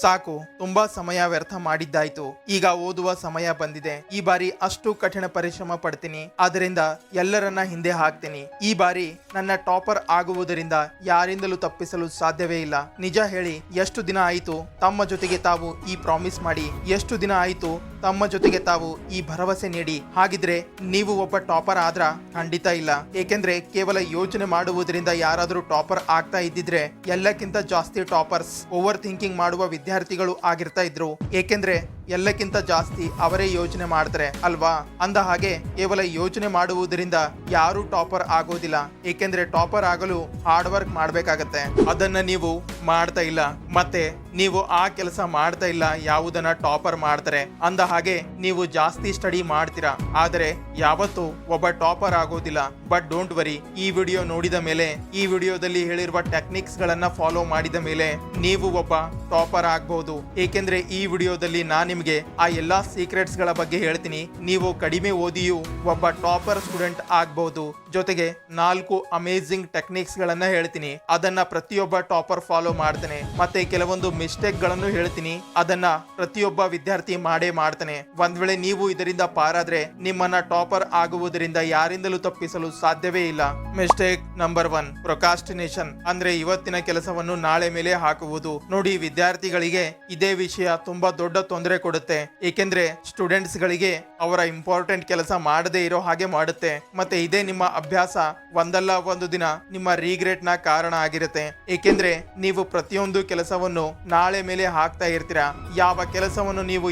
ಸಾಕು, ತುಂಬಾ ಸಮಯ ವ್ಯರ್ಥ ಮಾಡಿದ್ದಾಯ್ತು. ಈಗ ಓದುವ ಸಮಯ ಬಂದಿದೆ. ಈ ಬಾರಿ ಅಷ್ಟು ಕಠಿಣ ಪರಿಶ್ರಮ ಪಡ್ತೀನಿ. ಆದ್ದರಿಂದ ಎಲ್ಲರನ್ನ ಹಿಂದೆ ಹಾಕ್ತೀನಿ. ಈ ಬಾರಿ ನನ್ನ ಟಾಪರ್ ಆಗುವುದರಿಂದ ಯಾರಿಂದಲೂ ತಪ್ಪಿಸಲು ಸಾಧ್ಯವೇ ಇಲ್ಲ. ನಿಜ ಹೇಳಿ, ಎಷ್ಟು ದಿನ ಆಯಿತು ತಮ್ಮ ಜೊತೆಗೆ ತಾವು ಈ ಪ್ರಾಮಿಸ್ ಮಾಡಿ? ಎಷ್ಟು ದಿನ ಆಯಿತು ತಮ್ಮ ಜೊತೆಗೆ ತಾವು ಈ ಭರವಸೆ ನೀಡಿ? ಹಾಗಿದ್ರೆ ನೀವು ಒಬ್ಬ ಟಾಪರ್ ಆದ್ರ? ಖಂಡಿತ ಇಲ್ಲ. ಏಕೆಂದ್ರೆ ಕೇವಲ ಯೋಚನೆ ಮಾಡುವುದರಿಂದ ಯಾರಾದರೂ ಟಾಪರ್ ಆಗ್ತಾ ಇದ್ದಿದ್ರೆ ಎಲ್ಲಕ್ಕಿಂತ ಜಾಸ್ತಿ ಟಾಪರ್ಸ್ ಓವರ್ ಥಿಂಕಿಂಗ್ ಮಾಡುವ ವಿದ್ಯಾರ್ಥಿಗಳು ಆಗಿರ್ತಾ ಇದ್ರು. ಏಕೆಂದ್ರೆ ಎಲ್ಲಕ್ಕಿಂತ ಜಾಸ್ತಿ ಅವರೇ ಯೋಚನೆ ಮಾಡ್ತಾರೆ ಅಲ್ವಾ? ಅಂದ ಹಾಗೆ ಕೇವಲ ಯೋಚನೆ ಮಾಡುವುದರಿಂದ ಯಾರು ಟಾಪರ್ ಆಗೋದಿಲ್ಲ. ಏಕೆಂದ್ರೆ ಟಾಪರ್ ಆಗಲು ಹಾರ್ಡ್ ವರ್ಕ್ ಮಾಡ್ಬೇಕಾಗತ್ತೆ. ಅದನ್ನ ನೀವು ಮಾಡ್ತಾ ಇಲ್ಲ. ಮತ್ತೆ ನೀವು ಆ ಕೆಲಸ ಮಾಡ್ತಾ ಇಲ್ಲ ಯಾವುದನ್ನ ಟಾಪರ್ ಮಾಡ್ತಾರೆ. ಅಂದ ಹಾಗೆ ನೀವು ಜಾಸ್ತಿ ಸ್ಟಡಿ ಮಾಡ್ತೀರಾ, ಆದರೆ ಯಾವತ್ತೂ ಒಬ್ಬ ಟಾಪರ್ ಆಗೋದಿಲ್ಲ. ಬಟ್ ಡೋಂಟ್ ವರಿ, ಈ ವಿಡಿಯೋ ನೋಡಿದ ಮೇಲೆ, ಈ ವಿಡಿಯೋದಲ್ಲಿ ಹೇಳಿರುವ ಟೆಕ್ನಿಕ್ಸ್ ಗಳನ್ನ ಫಾಲೋ ಮಾಡಿದ ಮೇಲೆ ನೀವು ಒಬ್ಬ ಟಾಪರ್ ಆಗ್ಬಹುದು. ಏಕೆಂದ್ರೆ ಈ ವಿಡಿಯೋದಲ್ಲಿ ನಾನು ನಿಮಗೆ ಆ ಎಲ್ಲಾ ಸೀಕ್ರೆಟ್ಸ್ ಗಳ ಬಗ್ಗೆ ಹೇಳ್ತೀನಿ. ನೀವು ಕಡಿಮೆ ಓದಿಯೂ ಒಬ್ಬ ಟಾಪರ್ ಸ್ಟೂಡೆಂಟ್ ಆಗ್ಬಹುದು. ಜೊತೆಗೆ 4 ಅಮೇಜಿಂಗ್ ಟೆಕ್ನಿಕ್ಸ್ ಗಳನ್ನ ಹೇಳ್ತೀನಿ. ಅದನ್ನ ಪ್ರತಿಯೊಬ್ಬ ಟಾಪರ್ ಫಾಲೋ ಮಾಡ್ತಾನೆ. ಮತ್ತೆ ಕೆಲವೊಂದು ಮಿಸ್ಟೇಕ್ ಗಳನ್ನು ಹೇಳ್ತೀನಿ. ಅದನ್ನ ಪ್ರತಿಯೊಬ್ಬ ವಿದ್ಯಾರ್ಥಿ ಮಾಡೇ ಮಾಡ್ತಾನೆ. ಒಂದ್ ವೇಳೆ ನೀವು ಇದರಿಂದ ಪಾರಾದ್ರೆ ನಿಮ್ಮನ್ನ ಟಾಪರ್ ಆಗುವುದರಿಂದ ಯಾರಿಂದಲೂ ತಪ್ಪಿಸಲು ಸಾಧ್ಯವೇ ಇಲ್ಲ. Mistake number 1, ಪ್ರೊಕಾಸ್ಟಿನೇಷನ್. ಅಂದ್ರೆ ಇವತ್ತಿನ ಕೆಲಸವನ್ನು ನಾಳೆ ಮೇಲೆ ಹಾಕುವುದು. ನೋಡಿ, ವಿದ್ಯಾರ್ಥಿಗಳಿಗೆ ಇದೇ ವಿಷಯ ತುಂಬಾ ದೊಡ್ಡ ತೊಂದರೆ ಕೊಡುತ್ತೆ. ಏಕೆಂದ್ರೆ ಸ್ಟೂಡೆಂಟ್ಸ್ ಗಳಿಗೆ ಅವರ ಇಂಪಾರ್ಟೆಂಟ್ ಕೆಲಸ ಮಾಡದೇ ಇರೋ ಹಾಗೆ ಮಾಡುತ್ತೆ. ಮತ್ತೆ ಇದೇ ನಿಮ್ಮ ಅಭ್ಯಾಸ ಒಂದಲ್ಲ ಒಂದು ದಿನ ನಿಮ್ಮ ರೀಗ್ರೆಟ್ ನ ಕಾರಣ ಆಗಿರುತ್ತೆ. ಏಕೆಂದ್ರೆ ನೀವು ಪ್ರತಿಯೊಂದು ಕೆಲಸವನ್ನು ನಾಳೆ ಮೇಲೆ ಹಾಕ್ತಾ ಇರ್ತೀರಾ. ಯಾವ ಕೆಲಸವನ್ನು ನೀವು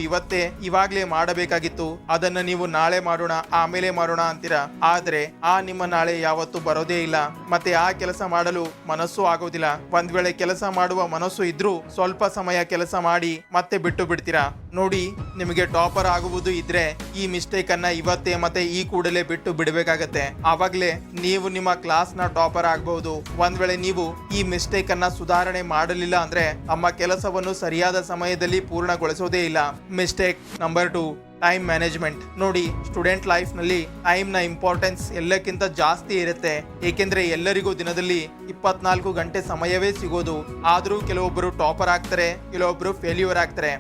ಇವಾಗ್ಲೇ ಮಾಡಬೇಕಾಗಿತ್ತು ಅದನ್ನ ನೀವು ನಾಳೆ ಮಾಡೋಣ, ಆಮೇಲೆ ಮಾಡೋಣ ಅಂತೀರಾ. ಆದ್ರೆ ಆ ನಿಮ್ಮ ನಾಳೆ ಯಾವತ್ತೂ ಬರೋದೇ ಇಲ್ಲ. ಮತ್ತೆ ಆ ಕೆಲಸ ಮಾಡಲು ಮನಸ್ಸು ಆಗೋದಿಲ್ಲ. ಒಂದ್ ವೇಳೆ ಕೆಲಸ ಮಾಡುವ ಮನಸ್ಸು ಇದ್ರೂ ಸ್ವಲ್ಪ ಸಮಯ ಕೆಲಸ ಮಾಡಿ ಮತ್ತೆ ಬಿಟ್ಟು ಬಿಡ್ತೀರಾ. ನೋಡಿ, ನಿಮಗೆ ಟಾಪರ್ ಆಗುವುದು ಇದ್ರೆ ಈ ಮಿಸ್ಟೇಕ್ ಅನ್ನ ಇವತ್ತೇ ಮತ್ತೆ ಈ ಕೂಡಲೇ ಬಿಟ್ಟು ಬಿಡಬೇಕಾಗತ್ತೆ. ಆವಾಗ್ಲೇ ನೀವು ನಿಮ್ಮ ಕ್ಲಾಸ್ ನ ಟಾಪರ್ ಆಗಬಹುದು. ಒಂದ್ ವೇಳೆ ನೀವು ಈ ಮಿಸ್ಟೇಕ್ ಅನ್ನ ಸುಧಾರಣೆ ಮಾಡಲಿಲ್ಲ ಅಂದ್ರೆ ನಮ್ಮ ಕೆಲಸವನ್ನು ಸರಿಯಾದ ಸಮಯದಲ್ಲಿ ಪೂರ್ಣಗೊಳಿಸೋದೇ ಇಲ್ಲ. Mistake number 2, time management. ನೋಡಿ, ಸ್ಟೂಡೆಂಟ್ ಲೈಫ್ ನಲ್ಲಿ ಟೈಮ್ ನ ಇಂಪಾರ್ಟೆನ್ಸ್ ಎಲ್ಲಕ್ಕಿಂತ ಜಾಸ್ತಿ ಇರುತ್ತೆ. ಏಕೆಂದ್ರೆ ಎಲ್ಲರಿಗೂ ದಿನದಲ್ಲಿ 24 ಗಂಟೆ ಸಮಯವೇ ಸಿಗೋದು. ಆದ್ರೂ ಕೆಲವೊಬ್ಬರು ಟಾಪರ್ ಆಗ್ತಾರೆ, ಕೆಲವೊಬ್ಬರು ಫೇಲ್ಯೂರ್ ಆಗ್ತಾರೆ.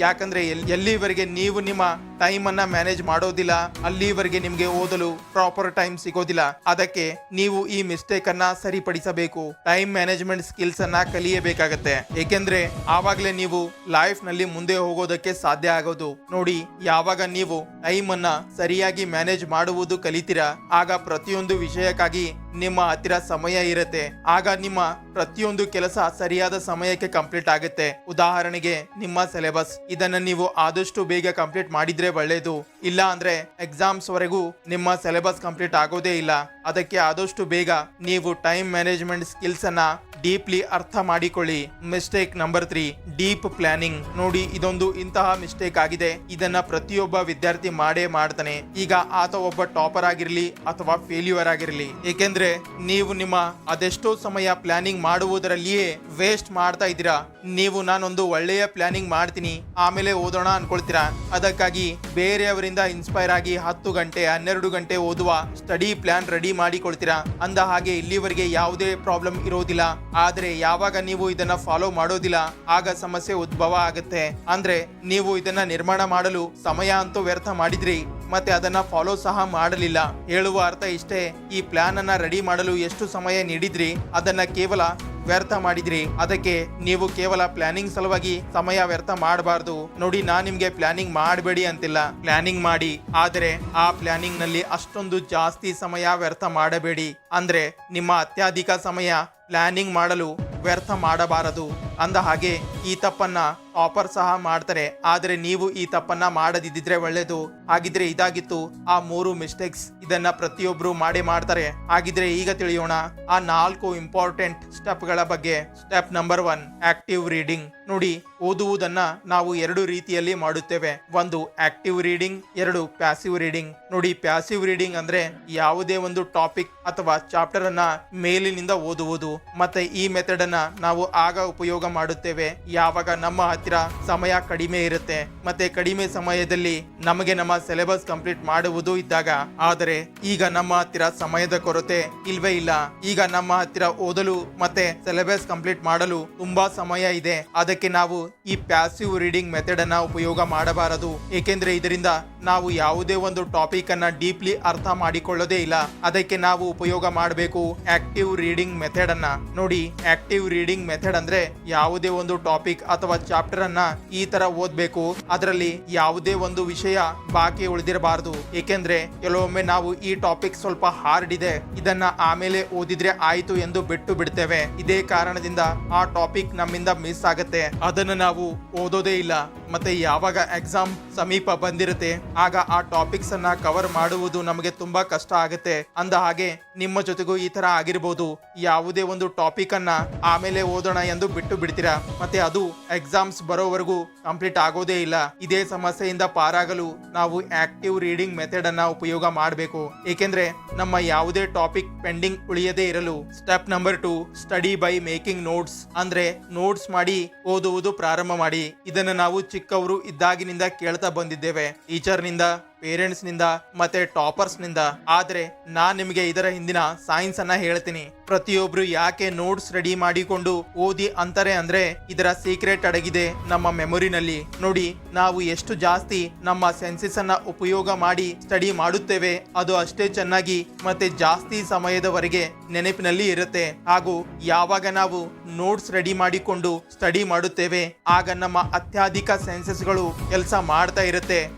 ಯಾಕಂದ್ರೆ ಎಲ್ಲಿವರೆಗೆ ನೀವು ನಿಮ್ಮ ಟೈಮ್ ಅನ್ನ ಮ್ಯಾನೇಜ್ ಮಾಡೋದಿಲ್ಲ ಅಲ್ಲಿವರೆಗೆ ನಿಮ್ಗೆ ಓದಲು ಪ್ರಾಪರ್ ಟೈಮ್ ಸಿಗೋದಿಲ್ಲ. ಅದಕ್ಕೆ ನೀವು ಈ ಮಿಸ್ಟೇಕ್ ಅನ್ನ ಸರಿಪಡಿಸಬೇಕು. ಟೈಮ್ ಮ್ಯಾನೇಜ್ಮೆಂಟ್ ಸ್ಕಿಲ್ಸ್ ಅನ್ನ ಕಲಿಯಬೇಕಾಗತ್ತೆ. ಏಕೆಂದ್ರೆ ಆವಾಗ್ಲೇ ನೀವು ಲೈಫ್ ನಲ್ಲಿ ಮುಂದೆ ಹೋಗೋದಕ್ಕೆ ಸಾಧ್ಯ ಆಗೋದು. ನೋಡಿ, ಯಾವಾಗ ನೀವು ಟೈಮ್ ಅನ್ನ ಸರಿಯಾಗಿ ಮ್ಯಾನೇಜ್ ಮಾಡುವುದು ಕಲಿತೀರಾ, ಆಗ ಪ್ರತಿಯೊಂದು ವಿಷಯಕ್ಕಾಗಿ ನಿಮ್ಮ ಹತ್ತಿರ ಸಮಯ ಇರುತ್ತೆ. ಆಗ ನಿಮ್ಮ ಪ್ರತಿಯೊಂದು ಕೆಲಸ ಸರಿಯಾದ ಸಮಯಕ್ಕೆ ಕಂಪ್ಲೀಟ್ ಆಗುತ್ತೆ. ಉದಾಹರಣೆಗೆ ನಿಮ್ಮ ಸಿಲೆಬಸ್, ಇದನ್ನ ನೀವು ಆದಷ್ಟು ಬೇಗ ಕಂಪ್ಲೀಟ್ ಮಾಡಿದ್ರೆ ಒಳ್ಳೇದು. ಇಲ್ಲ ಅಂದ್ರೆ ಎಕ್ಸಾಮ್ಸ್ ವರೆಗೂ ನಿಮ್ಮ ಸಿಲೆಬಸ್ ಕಂಪ್ಲೀಟ್ ಆಗೋದೇ ಇಲ್ಲ. ಅದಕ್ಕೆ ಆದಷ್ಟು ಬೇಗ ನೀವು ಟೈಮ್ ಮ್ಯಾನೇಜ್ಮೆಂಟ್ ಸ್ಕಿಲ್ಸ್ ಅನ್ನ ಡೀಪ್ಲಿ ಅರ್ಥ ಮಾಡಿಕೊಳ್ಳಿ. Mistake number 3, deep planning. ನೋಡಿ, ಇದೊಂದು ಇಂತಹ ಮಿಸ್ಟೇಕ್ ಆಗಿದೆ. ಇದನ್ನ ಪ್ರತಿಯೊಬ್ಬ ವಿದ್ಯಾರ್ಥಿ ಮಾಡೇ ಮಾಡ್ತಾನೆ. ಈಗ ಆತ ಒಬ್ಬ ಟಾಪರ್ ಆಗಿರ್ಲಿ ಅಥವಾ ಫೇಲ್ಯೂರ್ ಆಗಿರ್ಲಿ. ಏಕೆಂದ್ರೆ ನೀವು ನಿಮ್ಮ ಅದೆಷ್ಟೋ ಸಮಯ ಪ್ಲಾನಿಂಗ್ ಮಾಡುವುದರಲ್ಲಿಯೇ ವೇಸ್ಟ್ ಮಾಡ್ತಾ ಇದ್ದೀರಾ. ನೀವು ನಾನೊಂದು ಒಳ್ಳೆಯ ಪ್ಲಾನಿಂಗ್ ಮಾಡ್ತೀನಿ ಆಮೇಲೆ ಓದೋಣ ಅನ್ಕೊಳ್ತೀರಾ. ಅದಕ್ಕಾಗಿ ಬೇರೆಯವರಿಂದ ಇನ್ಸ್ಪೈರ್ ಆಗಿ 10 ಗಂಟೆ 12 ಗಂಟೆ ಓದುವ ಸ್ಟಡಿ ಪ್ಲಾನ್ ರೆಡಿ ಮಾಡಿಕೊಳ್ತೀರಾ. ಅಂದ ಹಾಗೆ ಇಲ್ಲಿವರೆಗೆ ಯಾವುದೇ ಪ್ರಾಬ್ಲಮ್ ಇರೋದಿಲ್ಲ. ಆದ್ರೆ ಯಾವಾಗ ನೀವು ಇದನ್ನ ಫಾಲೋ ಮಾಡೋದಿಲ್ಲ ಆಗ ಸಮಸ್ಯೆ ಉದ್ಭವ ಆಗುತ್ತೆ. ಅಂದ್ರೆ ನೀವು ಇದನ್ನ ನಿರ್ಮಾಣ ಮಾಡಲು ಸಮಯ ಅಂತೂ ವ್ಯರ್ಥ ಮಾಡಿದ್ರಿ, ಮತ್ತೆ ಅದನ್ನ ಫಾಲೋ ಸಹ ಮಾಡಲಿಲ್ಲ. ಹೇಳುವ ಅರ್ಥ ಇಷ್ಟೇ, ಈ ಪ್ಲಾನ್ ಅನ್ನ ರೆಡಿ ಮಾಡಲು ಎಷ್ಟು ಸಮಯ ನೀಡಿದ್ರಿ ಅದನ್ನ ಕೇವಲ ವ್ಯರ್ಥ ಮಾಡಿದ್ರಿ. ಅದಕ್ಕೆ ನೀವು ಕೇವಲ ಪ್ಲಾನಿಂಗ್ ಸಲುವಾಗಿ ಸಮಯ ವ್ಯರ್ಥ ಮಾಡಬಾರ್ದು. ನೋಡಿ, ನಾನ್ ನಿಮ್ಗೆ ಪ್ಲಾನಿಂಗ್ ಮಾಡಬೇಡಿ ಅಂತಿಲ್ಲ, ಪ್ಲಾನಿಂಗ್ ಮಾಡಿ. ಆದರೆ ಆ ಪ್ಲಾನಿಂಗ್ ನಲ್ಲಿ ಅಷ್ಟೊಂದು ಜಾಸ್ತಿ ಸಮಯ ವ್ಯರ್ಥ ಮಾಡಬೇಡಿ. ಅಂದ್ರೆ ನಿಮ್ಮ ಅತ್ಯಧಿಕ ಸಮಯ ಪ್ಲಾನಿಂಗ್ ಮಾಡಲು ವ್ಯರ್ಥ ಮಾಡಬಾರದು. ಅಂದ ಹಾಗೆ ಈ ತಪ್ಪನ್ನ ಟಾಪರ್ ಸಹ ಮಾಡ್ತಾರೆ. ಆದರೆ ನೀವು ಈ ತಪ್ಪನ್ನ ಮಾಡದಿದ್ದಿದ್ರೆ ಒಳ್ಳೇದು. ಹಾಗಿದ್ರೆ ಇದಾಗಿತ್ತು ಆ 3 ಮಿಸ್ಟೇಕ್ಸ್. ಇದನ್ನ ಪ್ರತಿಯೊಬ್ರು ಮಾಡ್ತಾರೆ. ಹಾಗಿದ್ರೆ ಈಗ ತಿಳಿಯೋಣ ಆ 4 ಇಂಪಾರ್ಟೆಂಟ್ ಸ್ಟೆಪ್ ಗಳ ಬಗ್ಗೆ. Step number 1, active reading. ನೋಡಿ, ಓದುವುದನ್ನ ನಾವು 2 ರೀತಿಯಲ್ಲಿ ಮಾಡುತ್ತೇವೆ. ಒಂದು ಆಕ್ಟಿವ್ ರೀಡಿಂಗ್, 2 ಪ್ಯಾಸಿವ್ ರೀಡಿಂಗ್. ನೋಡಿ, ಪ್ಯಾಸಿವ್ ರೀಡಿಂಗ್ ಅಂದ್ರೆ ಯಾವುದೇ ಒಂದು ಟಾಪಿಕ್ ಅಥವಾ ಚಾಪ್ಟರ್ ಅನ್ನ ಮೇಲಿನಿಂದ ಓದುವುದು. ಮತ್ತೆ ಈ ಮೆಥಡ್ ಅನ್ನ ನಾವು ಆಗ ಉಪಯೋಗ ಮಾಡುತ್ತೇವೆ ಯಾವಾಗ ನಮ್ಮ ಹತ್ತಿರ ಸಮಯ ಕಡಿಮೆ ಇರುತ್ತೆ, ಮತ್ತೆ ಕಡಿಮೆ ಸಮಯದಲ್ಲಿ ನಮಗೆ ನಮ್ಮ ಸಿಲೆಬಸ್ ಕಂಪ್ಲೀಟ್ ಮಾಡುವುದು ಇದ್ದಾಗ. ಆದರೆ ಈಗ ನಮ್ಮ ಹತ್ತಿರ ಸಮಯದ ಕೊರತೆ ಇಲ್ವೇ ಇಲ್ಲ. ಈಗ ನಮ್ಮ ಹತ್ತಿರ ಓದಲು ಮತ್ತೆ ಸಿಲೆಬಸ್ ಕಂಪ್ಲೀಟ್ ಮಾಡಲು ತುಂಬಾ ಸಮಯ ಇದೆ. ಅದಕ್ಕೆ ನಾವು ಈ ಪ್ಯಾಸಿವ್ ರೀಡಿಂಗ್ ಮೆಥಡ್ ಅನ್ನ ಉಪಯೋಗ ಮಾಡಬಾರದು. ಏಕೆಂದ್ರೆ ಇದರಿಂದ ನಾವು ಯಾವುದೇ ಒಂದು ಟಾಪಿಕ್ ಅನ್ನ ಡೀಪ್ಲಿ ಅರ್ಥ ಮಾಡಿಕೊಳ್ಳೋದೇ ಇಲ್ಲ. ಅದಕ್ಕೆ ನಾವು ಉಪಯೋಗ ಮಾಡಬೇಕು ಆಕ್ಟಿವ್ ರೀಡಿಂಗ್ ಮೆಥಡ್ ಅನ್ನ. ನೋಡಿ, ಆಕ್ಟಿವ್ ರೀಡಿಂಗ್ ಮೆಥಡ್ ಅಂದ್ರೆ ಯಾವುದೇ ಒಂದು ಟಾಪಿಕ್ ಅಥವಾ ಚಾಪ್ಟರ್ ಅನ್ನ ಈ ತರ ಓದ್ಬೇಕು. ಅದರಲ್ಲಿ ಯಾವುದೇ ಒಂದು ವಿಷಯ ಬಾಕಿ ಉಳಿದಿರಬಾರದು. ಏಕೆಂದ್ರೆ ಕೆಲವೊಮ್ಮೆ ನಾವು ಈ ಟಾಪಿಕ್ ಸ್ವಲ್ಪ ಹಾರ್ಡ್ ಇದೆ, ಇದನ್ನ ಆಮೇಲೆ ಓದಿದ್ರೆ ಆಯ್ತು ಎಂದು ಬಿಟ್ಟು ಬಿಡ್ತೇವೆ. ಇದೇ ಕಾರಣದಿಂದ ಆ ಟಾಪಿಕ್ ನಮ್ಮಿಂದ ಮಿಸ್ ಆಗತ್ತೆ. ಅದನ್ನು ನಾವು ಓದೋದೇ ಇಲ್ಲ. ಮತ್ತೆ ಯಾವಾಗ ಎಕ್ಸಾಮ್ ಸಮೀಪ ಬಂದಿರುತ್ತೆ ಆಗ ಆ ಟಾಪಿಕ್ಸ್ ಅನ್ನ ಕವರ್ ಮಾಡುವುದು ನಮಗೆ ತುಂಬಾ ಕಷ್ಟ ಆಗುತ್ತೆ. ಅಂದ ಹಾಗೆ ನಿಮ್ಮ ಜೊತೆಗೂ ಈ ತರ ಆಗಿರ್ಬೋದು. ಯಾವುದೇ ಒಂದು ಟಾಪಿಕ್ ಅನ್ನ ಆಮೇಲೆ ಓದೋಣ ಎಂದು ಬಿಟ್ಟು ಬಿಡ್ತೀರಾ, ಮತ್ತೆ ಅದು ಎಕ್ಸಾಮ್ಸ್ ಬರೋವರೆಗೂ ಕಂಪ್ಲೀಟ್ ಆಗೋದೇ ಇಲ್ಲ. ಇದೇ ಸಮಸ್ಯೆಯಿಂದ ಪಾರಾಗಲು ನಾವು ಆಕ್ಟಿವ್ ರೀಡಿಂಗ್ ಮೆಥಡ್ ಅನ್ನ ಉಪಯೋಗ ಮಾಡಬೇಕು. ಏಕೆಂದ್ರೆ ನಮ್ಮ ಯಾವುದೇ ಟಾಪಿಕ್ ಪೆಂಡಿಂಗ್ ಉಳಿಯದೇ ಇರಲು. Step number 2, study by making notes. ಅಂದ್ರೆ ನೋಟ್ಸ್ ಮಾಡಿ ಓದುವುದು ಪ್ರಾರಂಭ ಮಾಡಿ. ಇದನ್ನು ನಾವು ಚಿಕ್ಕವರು ಇದ್ದಾಗಿನಿಂದ ಕೇಳ್ತಾ ಬಂದಿದ್ದೇವೆ, ಟೀಚರ್ ನಿಂದ, ಪೇರೆಂಟ್ಸ್ ನಿಂದ ಮತ್ತೆ ಟಾಪರ್ಸ್ ನಿಂದ. ಆದ್ರೆ ನಾನ್ ನಿಮಗೆ ಇದರ ಹಿಂದಿನ ಸೈನ್ಸ್ ಅನ್ನ ಹೇಳ್ತೀನಿ. ಪ್ರತಿಯೊಬ್ರು ಯಾಕೆ ನೋಟ್ಸ್ ರೆಡಿ ಮಾಡಿಕೊಂಡು ಓದಿ ಅಂತಾರೆ ಅಂದ್ರೆ ಇದರ ಸೀಕ್ರೆಟ್ ಅಡಗಿದೆ ನಮ್ಮ ಮೆಮೊರಿನಲ್ಲಿ. ನೋಡಿ, ನಾವು ಎಷ್ಟು ಜಾಸ್ತಿ ನಮ್ಮ ಸೆನ್ಸಸ್ ಅನ್ನ ಉಪಯೋಗ ಮಾಡಿ ಸ್ಟಡಿ ಮಾಡುತ್ತೇವೆ ಅದು ಅಷ್ಟೇ ಚೆನ್ನಾಗಿ ಮತ್ತೆ ಜಾಸ್ತಿ ಸಮಯದವರೆಗೆ ನೆನಪಿನಲ್ಲಿ ಇರುತ್ತೆ. ಹಾಗೂ ಯಾವಾಗ ನಾವು ನೋಟ್ಸ್ ರೆಡಿ ಮಾಡಿಕೊಂಡು ಸ್ಟಡಿ ಮಾಡುತ್ತೇವೆ ಆಗ ನಮ್ಮ ಅತ್ಯಧಿಕ ಸೆನ್ಸಸ್ಗಳು ಕೆಲಸ ಮಾಡ್ತಾ ಇರುತ್ತೆ.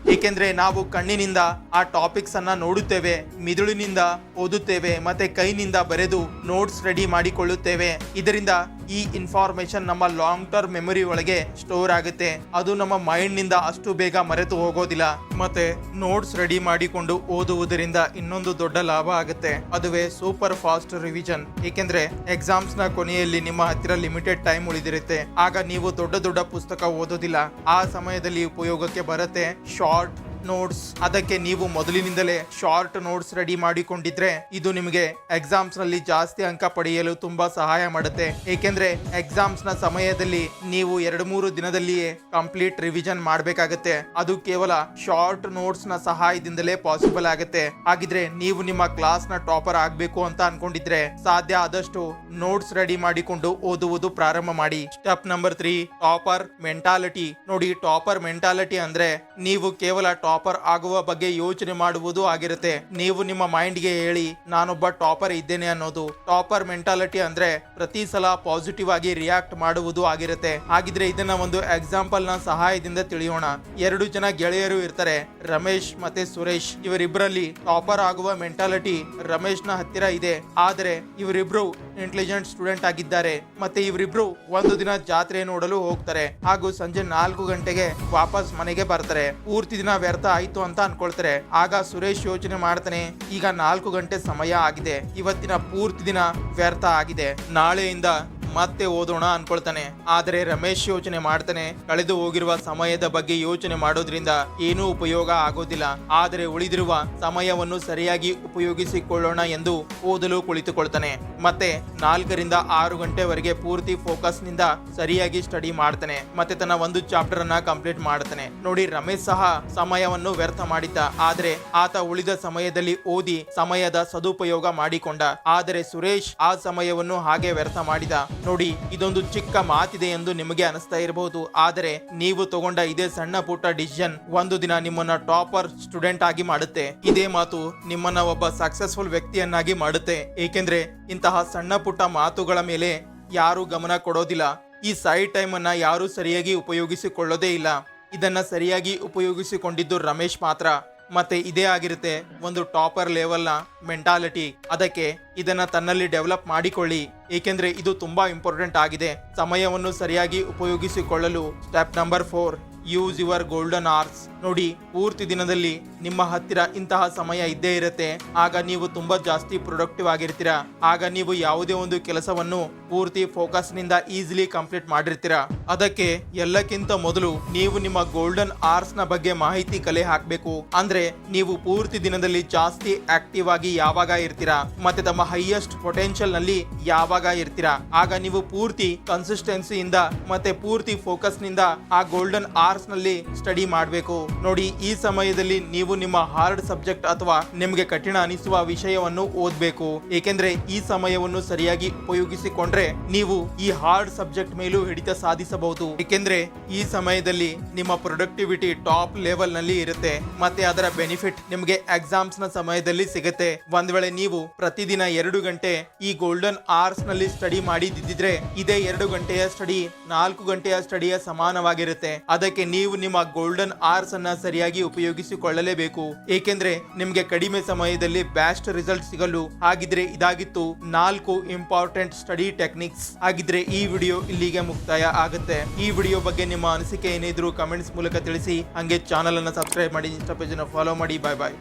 ಏಕೆಂದ್ರೆ ನಾವು ಕಣ್ಣಿನಿಂದ ಆ ಟಾಪಿಕ್ಸ್ ಅನ್ನ ನೋಡುತ್ತೇವೆ, ಮಿದುಳಿನಿಂದ ಓದುತ್ತೇವೆ ಮತ್ತೆ ಕೈನಿಂದ ಬರೆದು ನೋಟ್ಸ್ ರೆಡಿ ಮಾಡಿಕೊಳ್ಳುತ್ತೇವೆ. ಇದರಿಂದ ಈ ಇನ್ಫಾರ್ಮೇಶನ್ ನಮ್ಮ ಲಾಂಗ್ ಟರ್ಮ್ ಮೆಮೊರಿ ಒಳಗೆ ಸ್ಟೋರ್ ಆಗುತ್ತೆ. ಅದು ನಮ್ಮ ಮೈಂಡ್ ನಿಂದ ಅಷ್ಟು ಬೇಗ ಮರೆತು ಹೋಗೋದಿಲ್ಲ. ಮತ್ತೆ ನೋಟ್ಸ್ ರೆಡಿ ಮಾಡಿಕೊಂಡು ಓದುವುದರಿಂದ ಇನ್ನೊಂದು ದೊಡ್ಡ ಲಾಭ ಆಗುತ್ತೆ, ಅದುವೇ ಸೂಪರ್ ಫಾಸ್ಟ್ ರಿವಿಷನ್. ಏಕೆಂದ್ರೆ ಎಕ್ಸಾಮ್ಸ್ ನ ಕೊನೆಯಲ್ಲಿ ನಿಮ್ಮ ಹತ್ತಿರ ಲಿಮಿಟೆಡ್ ಟೈಮ್ ಉಳಿದಿರುತ್ತೆ. ಆಗ ನೀವು ದೊಡ್ಡ ದೊಡ್ಡ ಪುಸ್ತಕ ಓದೋದಿಲ್ಲ. ಆ ಸಮಯದಲ್ಲಿ ಉಪಯೋಗಕ್ಕೆ ಬರುತ್ತೆ ಶಾರ್ಟ್ ನೋಟ್ಸ್. ಅದಕ್ಕೆ ನೀವು ಮೊದಲಿನಿಂದಲೇ ಶಾರ್ಟ್ ನೋಟ್ಸ್ ರೆಡಿ ಮಾಡಿಕೊಂಡಿದ್ರೆ ಇದು ನಿಮಗೆ ಎಕ್ಸಾಮ್ಸ್ ನಲ್ಲಿ ಜಾಸ್ತಿ ಅಂಕ ಪಡೆಯಲು ತುಂಬಾ ಸಹಾಯ ಮಾಡುತ್ತೆ. ಏಕೆಂದ್ರೆ ಎಕ್ಸಾಮ್ಸ್ ನ ಸಮಯದಲ್ಲಿ ನೀವು 2-3 ದಿನದಲ್ಲಿಯೇ ಕಂಪ್ಲೀಟ್ ರಿವಿಷನ್ ಮಾಡಬೇಕಾಗತ್ತೆ. ಅದು ಕೇವಲ ಶಾರ್ಟ್ ನೋಟ್ಸ್ ನ ಸಹಾಯದಿಂದಲೇ ಪಾಸಿಬಲ್ ಆಗುತ್ತೆ. ಹಾಗಿದ್ರೆ ನೀವು ನಿಮ್ಮ ಕ್ಲಾಸ್ ನ ಟಾಪರ್ ಆಗ್ಬೇಕು ಅಂತ ಅನ್ಕೊಂಡಿದ್ರೆ ಸಾಧ್ಯ ಆದಷ್ಟು ನೋಟ್ಸ್ ರೆಡಿ ಮಾಡಿಕೊಂಡು ಓದುವುದು ಪ್ರಾರಂಭ ಮಾಡಿ. Step number 3, topper mentality. ನೋಡಿ, ಟಾಪರ್ ಮೆಂಟಾಲಿಟಿ ಅಂದ್ರೆ ನೀವು ಕೇವಲ ಟಾಪರ್ ಆಗುವ ಬಗ್ಗೆ ಯೋಚನೆ ಮಾಡುವುದು ಆಗಿರುತ್ತೆ. ನೀವು ನಿಮ್ಮ ಮೈಂಡ್ಗೆ ಹೇಳಿ ನಾನೊಬ್ಬ ಟಾಪರ್ ಇದ್ದೇನೆ ಅನ್ನೋದು. ಟಾಪರ್ ಮೆಂಟಾಲಿಟಿ ಅಂದ್ರೆ ಪ್ರತಿ ಸಲ ಪಾಸಿಟಿವ್ ಆಗಿ ರಿಯಾಕ್ಟ್ ಮಾಡುವುದು ಆಗಿರುತ್ತೆ. ಹಾಗಿದ್ರೆ ಇದನ್ನ ಒಂದು ಎಕ್ಸಾಂಪಲ್ ನ ಸಹಾಯದಿಂದ ತಿಳಿಯೋಣ. 2 ಜನ ಗೆಳೆಯರು ಇರ್ತಾರೆ, ರಮೇಶ್ ಮತ್ತೆ ಸುರೇಶ್. ಇವರಿಬ್ಬರಲ್ಲಿ ಟಾಪರ್ ಆಗುವ ಮೆಂಟಾಲಿಟಿ ರಮೇಶ್ ನ ಹತ್ತಿರ ಇದೆ. ಆದ್ರೆ ಇವರಿಬ್ರು ಇಂಟೆಲಿಜೆಂಟ್ ಸ್ಟೂಡೆಂಟ್ ಆಗಿದ್ದಾರೆ. ಮತ್ತೆ ಇವರಿಬ್ರು ಒಂದು ದಿನ ಜಾತ್ರೆ ನೋಡಲು ಹೋಗ್ತಾರೆ ಹಾಗೂ ಸಂಜೆ 4 ಗಂಟೆಗೆ ವಾಪಸ್ ಮನೆಗೆ ಬರ್ತಾರೆ. ಪೂರ್ತಿ ದಿನ ವ್ಯರ್ಥ ಆಯ್ತು ಅಂತ ಅನ್ಕೊಳ್ತಾರೆ. ಆಗ ಸುರೇಶ್ ಯೋಚನೆ ಮಾಡ್ತಾನೆ, ಈಗ 4 ಗಂಟೆ ಸಮಯ ಆಗಿದೆ, ಇವತ್ತಿನ ಪೂರ್ತಿ ದಿನ ವ್ಯರ್ಥ ಆಗಿದೆ, ನಾಳೆಯಿಂದ ಮತ್ತೆ ಓದೋಣ ಅನ್ಕೊಳ್ತಾನೆ. ಆದರೆ ರಮೇಶ್ ಯೋಚನೆ ಮಾಡ್ತಾನೆ, ಕಳೆದು ಹೋಗಿರುವ ಸಮಯದ ಬಗ್ಗೆ ಯೋಚನೆ ಮಾಡೋದ್ರಿಂದ ಏನೂ ಉಪಯೋಗ ಆಗೋದಿಲ್ಲ. ಆದರೆ ಉಳಿದಿರುವ ಸಮಯವನ್ನು ಸರಿಯಾಗಿ ಉಪಯೋಗಿಸಿಕೊಳ್ಳೋಣ ಎಂದು ಓದಲು ಕುಳಿತುಕೊಳ್ತಾನೆ. ಮತ್ತೆ 4 ರಿಂದ 6 ಗಂಟೆವರೆಗೆ ಪೂರ್ತಿ ಫೋಕಸ್ ನಿಂದ ಸರಿಯಾಗಿ ಸ್ಟಡಿ ಮಾಡ್ತಾನೆ. ಮತ್ತೆ ತನ್ನ ಒಂದು ಚಾಪ್ಟರ್ ಅನ್ನ ಕಂಪ್ಲೀಟ್ ಮಾಡ್ತಾನೆ. ನೋಡಿ, ರಮೇಶ್ ಸಹ ಸಮಯವನ್ನು ವ್ಯರ್ಥ ಮಾಡಿದ್ದ, ಆದ್ರೆ ಆತ ಉಳಿದ ಸಮಯದಲ್ಲಿ ಓದಿ ಸಮಯದ ಸದುಪಯೋಗ ಮಾಡಿಕೊಂಡ. ಆದರೆ ಸುರೇಶ್ ಆ ಸಮಯವನ್ನು ಹಾಗೆ ವ್ಯರ್ಥ ಮಾಡಿದ. ನೋಡಿ, ಇದೊಂದು ಚಿಕ್ಕ ಮಾತಿದೆ ಎಂದು ನಿಮಗೆ ಅನಿಸ್ತಾ ಇರಬಹುದು, ಆದರೆ ನೀವು ತಗೊಂಡ ಇದೇ ಸಣ್ಣ ಪುಟ್ಟ ಡಿಸಿಷನ್ ಒಂದು ದಿನ ನಿಮ್ಮನ್ನ ಟಾಪರ್ ಸ್ಟೂಡೆಂಟ್ ಆಗಿ ಮಾಡುತ್ತೆ. ಇದೇ ಮಾತು ನಿಮ್ಮನ್ನ ಒಬ್ಬ ಸಕ್ಸಸ್ಫುಲ್ ವ್ಯಕ್ತಿಯನ್ನಾಗಿ ಮಾಡುತ್ತೆ. ಏಕೆಂದ್ರೆ ಇಂತಹ ಸಣ್ಣ ಪುಟ್ಟ ಮಾತುಗಳ ಮೇಲೆ ಯಾರು ಗಮನ ಕೊಡೋದಿಲ್ಲ. ಈ ಸೈಡ್ ಟೈಮ್ ಅನ್ನ ಯಾರು ಸರಿಯಾಗಿ ಉಪಯೋಗಿಸಿಕೊಳ್ಳೋದೇ ಇಲ್ಲ. ಇದನ್ನ ಸರಿಯಾಗಿ ಉಪಯೋಗಿಸಿಕೊಂಡಿದ್ದು ರಮೇಶ್ ಮಾತ್ರ. ಮತ್ತೆ ಇದೇ ಆಗಿರುತ್ತೆ ಒಂದು ಟಾಪರ್ ಲೆವೆಲ್ನ ಮೆಂಟಾಲಿಟಿ. ಅದಕ್ಕೆ ಇದನ್ನ ತನ್ನಲ್ಲಿ ಡೆವಲಪ್ ಮಾಡಿಕೊಳ್ಳಿ, ಏಕೆಂದ್ರೆ ಇದು ತುಂಬಾ ಇಂಪಾರ್ಟೆಂಟ್ ಆಗಿದೆ. ಸಮಯವನ್ನು ಸರಿಯಾಗಿ ಉಪಯೋಗಿಸಿಕೊಳ್ಳಲು step number 4, use your golden hours. ನೋಡಿ, ಪೂರ್ತಿ ದಿನದಲ್ಲಿ ನಿಮ್ಮ ಹತ್ತಿರ ಇಂತಹ ಸಮಯ ಇದ್ದೇ ಇರುತ್ತೆ. ಆಗ ನೀವು ತುಂಬಾ ಜಾಸ್ತಿ ಪ್ರೊಡಕ್ಟಿವ್ ಆಗಿರ್ತೀರಾ. ಆಗ ನೀವು ಯಾವುದೇ ಒಂದು ಕೆಲಸವನ್ನು ಪೂರ್ತಿ ಫೋಕಸ್ ನಿಂದ ಈಸಿಲಿ ಕಂಪ್ಲೀಟ್ ಮಾಡಿರ್ತೀರಾ. ಅದಕ್ಕೆ ಎಲ್ಲಕ್ಕಿಂತ ಮೊದಲು ನೀವು ನಿಮ್ಮ ಗೋಲ್ಡನ್ ಅವರ್ಸ್ ನ ಬಗ್ಗೆ ಮಾಹಿತಿ ಕಲೆ ಹಾಕಬೇಕು. ಅಂದ್ರೆ ನೀವು ಪೂರ್ತಿ ದಿನದಲ್ಲಿ ಜಾಸ್ತಿ ಆಕ್ಟಿವ್ ಆಗಿ ಯಾವಾಗ ಇರ್ತೀರಾ ಮತ್ತೆ ತಮ್ಮ ಹೈಯೆಸ್ಟ್ ಪೊಟೆನ್ಶಿಯಲ್ ನಲ್ಲಿ ಯಾವಾಗ ಇರ್ತೀರಾ. ಆಗ ನೀವು ಪೂರ್ತಿ ಕನ್ಸಿಸ್ಟೆನ್ಸಿಯಿಂದ ಮತ್ತೆ ಪೂರ್ತಿ ಫೋಕಸ್ ನಿಂದ ಆ ಗೋಲ್ಡನ್ ಅವರ್ಸ್ ನಲ್ಲಿ ಸ್ಟಡಿ ಮಾಡಬೇಕು. ನೋಡಿ, ಈ ಸಮಯದಲ್ಲಿ ನೀವು ನಿಮ್ಮ ಹಾರ್ಡ್ ಸಬ್ಜೆಕ್ಟ್ ಅಥವಾ ನಿಮಗೆ ಕಠಿಣ ಅನಿಸುವ ವಿಷಯವನ್ನು ಓದಬೇಕು. ಏಕೆಂದ್ರೆ ಈ ಸಮಯವನ್ನು ಸರಿಯಾಗಿ ಉಪಯೋಗಿಸಿಕೊಂಡ್ರೆ ನೀವು ಈ ಹಾರ್ಡ್ ಸಬ್ಜೆಕ್ಟ್ ಮೇಲೂ ಹಿಡಿತ ಸಾಧಿಸಬಹುದು. ಏಕೆಂದ್ರೆ ಈ ಸಮಯದಲ್ಲಿ ನಿಮ್ಮ ಪ್ರೊಡಕ್ಟಿವಿಟಿ ಟಾಪ್ ಲೆವೆಲ್ ನಲ್ಲಿ ಇರುತ್ತೆ. ಮತ್ತೆ ಅದರ ಬೆನಿಫಿಟ್ ನಿಮಗೆ ಎಕ್ಸಾಮ್ಸ್ ನ ಸಮಯದಲ್ಲಿ ಸಿಗುತ್ತೆ. ಒಂದ್ ವೇಳೆ ನೀವು ಪ್ರತಿದಿನ 2 ಗಂಟೆ ಈ ಗೋಲ್ಡನ್ ಅವರ್ಸ್ ನಲ್ಲಿ ಸ್ಟಡಿ ಮಾಡಿದಿದ್ರೆ ಇದೇ 2 ಗಂಟೆಯ ಸ್ಟಡಿ 4 ಗಂಟೆಯ ಸ್ಟಡಿಯ ಸಮಾನವಾಗಿರುತ್ತೆ. ಅದಕ್ಕೆ ನೀವು ನಿಮ್ಮ ಗೋಲ್ಡನ್ ಅವರ್ಸ್ ಅನ್ನ ಸರಿಯಾಗಿ ಉಪಯೋಗಿಸಿಕೊಳ್ಳಲೇಬೇಕು. ಏಕೆಂದ್ರೆ ನಿಮ್ಗೆ ಕಡಿಮೆ ಸಮಯದಲ್ಲಿ ಬೆಸ್ಟ್ ರಿಸಲ್ಟ್ ಸಿಗಲು. ಹಾಗಿದ್ರೆ ಇದಾಗಿತ್ತು 4 ಇಂಪಾರ್ಟೆಂಟ್ ಸ್ಟಡಿ ಟೆಕ್ನಿಕ್ಸ್. ಹಾಗಿದ್ರೆ ಈ ವಿಡಿಯೋ ಇಲ್ಲಿಗೆ ಮುಕ್ತಾಯ ಆಗುತ್ತೆ. ಈ ವಿಡಿಯೋ ಬಗ್ಗೆ ನಿಮ್ಮ ಅನಿಸಿಕೆ ಏನಿದ್ರು ಕಮೆಂಟ್ಸ್ ಮೂಲಕ ತಿಳಿಸಿ. ಹಂಗೆ ಚಾನಲ್ ಅನ್ನ ಸಬ್ಸ್ಕ್ರೈಬ್ ಮಾಡಿ, ಇನ್ಸ್ಟಾ ಪೇಜ್ ಅನ್ನು ಫಾಲೋ ಮಾಡಿ. ಬಾಯ್ ಬಾಯ್.